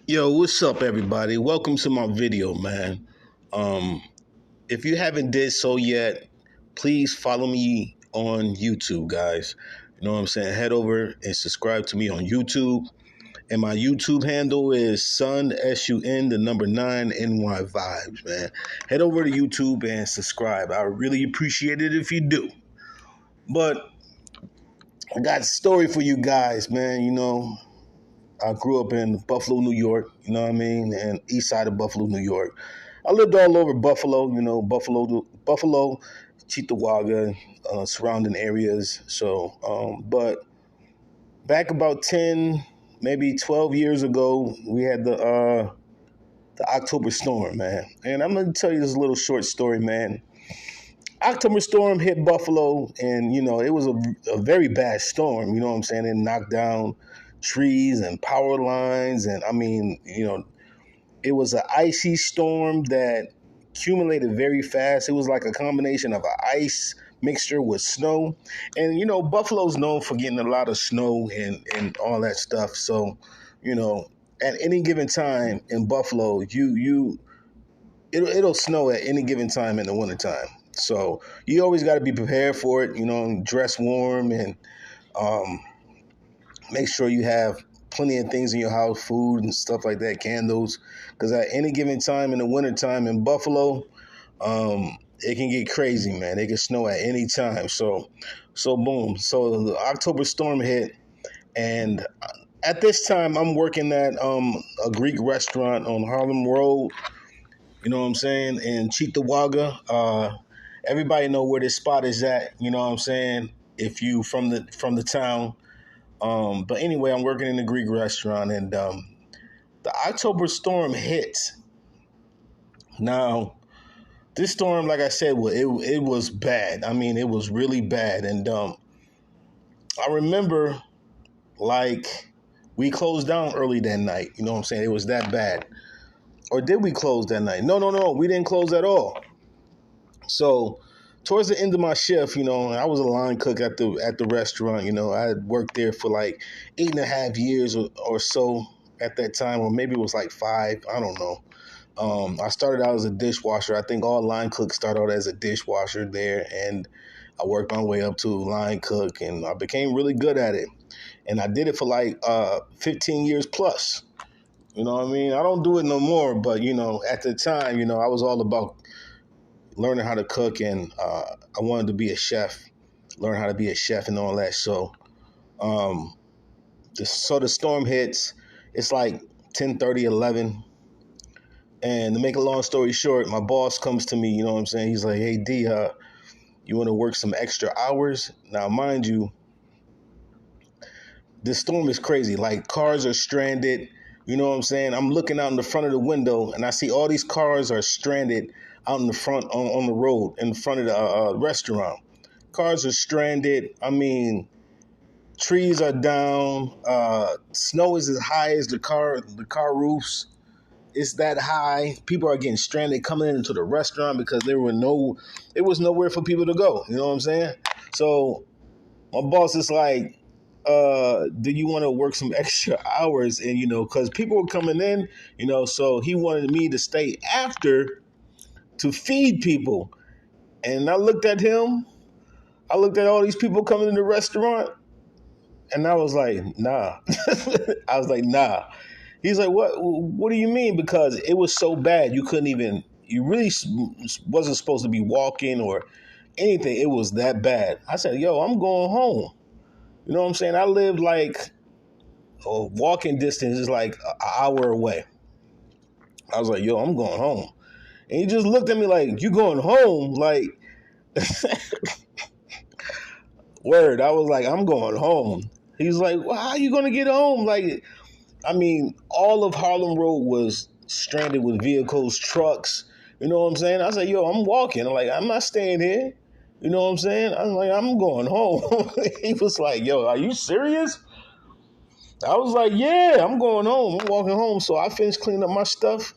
Yo, what's up, everybody? Welcome to my video, man. Um, if you haven't did so yet, please follow me on YouTube, guys. You know what I'm saying? Head over and subscribe to me on YouTube. And my YouTube handle is sun, the number 9, NY vibes, man. Head over to YouTube and subscribe. I really appreciate it if you do. But I got a story for you guys, man. I grew up in Buffalo, New York, you know what I mean, and east side of Buffalo, New York. I lived all over Buffalo, Buffalo, Cheektowaga, surrounding areas. But back about 10, maybe 12 years ago, we had the October storm, man. And I'm gonna tell you this little short story, man. October storm hit Buffalo, and it was a very bad storm. You know what I'm saying? It knocked down trees and power lines, and I mean, it was an icy storm that accumulated very fast. It was like a combination of an ice mixture with snow, and Buffalo's known for getting a lot of snow and all that stuff. So, you know, at any given time in Buffalo, it'll snow at any given time in the wintertime. So you always got to be prepared for it, and dress warm and um, make sure you have plenty of things in your house, food and stuff like that, candles. Because at any given time in the wintertime in Buffalo, it can get crazy, man. It can snow at any time. So boom. So the October storm hit, and at this time I'm working at a Greek restaurant on Harlem Road. You know what I'm saying? In Cheektowaga. Everybody know where this spot is at. You know what I'm saying? If you from the town. But anyway, I'm working in the Greek restaurant, and the October storm hit. Now, this storm, like I said, it was bad. I mean, it was really bad, and I remember like we closed down early that night. You know what I'm saying? It was that bad. Or did we close that night? No, we didn't close at all. So towards the end of my shift, I was a line cook at the restaurant. I had worked there for like 8.5 years or so at that time, or maybe it was like 5. I don't know. I started out as a dishwasher. I think all line cooks start out as a dishwasher there, and I worked my way up to line cook, and I became really good at it. And I did it for like 15 years plus. You know what I mean? I don't do it no more, but at the time, I was all about learning how to cook, and I wanted to be a chef, learn how to be a chef and all that. So, the storm hits. It's like 10:30, 11. And to make a long story short, my boss comes to me. You know what I'm saying? He's like, "Hey D, you want to work some extra hours?" Now, mind you, this storm is crazy. Like cars are stranded. You know what I'm saying? I'm looking out in the front of the window, and I see all these cars are stranded out in the front on the road in front of the restaurant. Cars are stranded. I mean, trees are down. Snow is as high as the car roofs. It's that high. People are getting stranded coming into the restaurant because it was nowhere for people to go. You know what I'm saying? So my boss is like, do you want to work some extra hours? And because people were coming in, so he wanted me to stay after to feed people. And I looked at him. I looked at all these people coming in the restaurant, and I was like, nah. I was like, nah. He's like, what do you mean? Because it was so bad, you really wasn't supposed to be walking or anything. It was that bad. I said, yo, I'm going home. You know what I'm saying? I lived like walking distance is like an hour away. I was like, yo, I'm going home. And he just looked at me like, you going home? Like, word. I was like, I'm going home. He's like, well, how are you going to get home? Like, I mean, all of Harlem Road was stranded with vehicles, trucks. You know what I'm saying? I said, yo, I'm walking. I'm like, I'm not staying here. You know what I'm saying? I'm like, I'm going home. He was like, yo, are you serious? I was like, yeah, I'm going home. I'm walking home. So I finished cleaning up my stuff,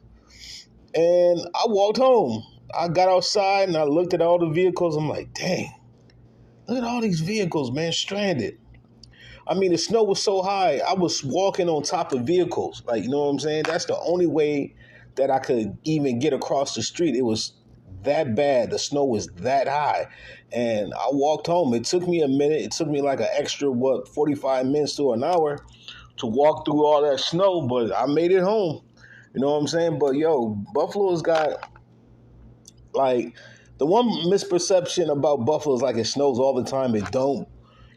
and I walked home. I got outside and I looked at all the vehicles. I'm like, dang, look at all these vehicles, man, stranded. I mean, the snow was so high, I was walking on top of vehicles. Like, you know what I'm saying? That's the only way that I could even get across the street. It was that bad. The snow was that high. And I walked home. It took me a minute. It took me like an extra, 45 minutes to an hour to walk through all that snow, but I made it home. You know what I'm saying? But yo, Buffalo's got like the one misperception about Buffalo is like it snows all the time. It don't.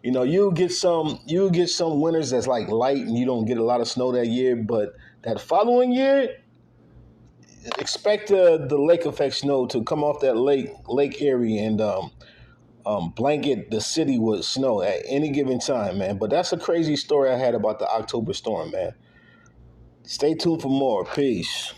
You know, you get some winters that's like light and you don't get a lot of snow that year, but that following year, expect the lake effect snow to come off that Lake Erie and blanket the city with snow at any given time, man. But that's a crazy story I had about the October storm, man. Stay tuned for more. Peace.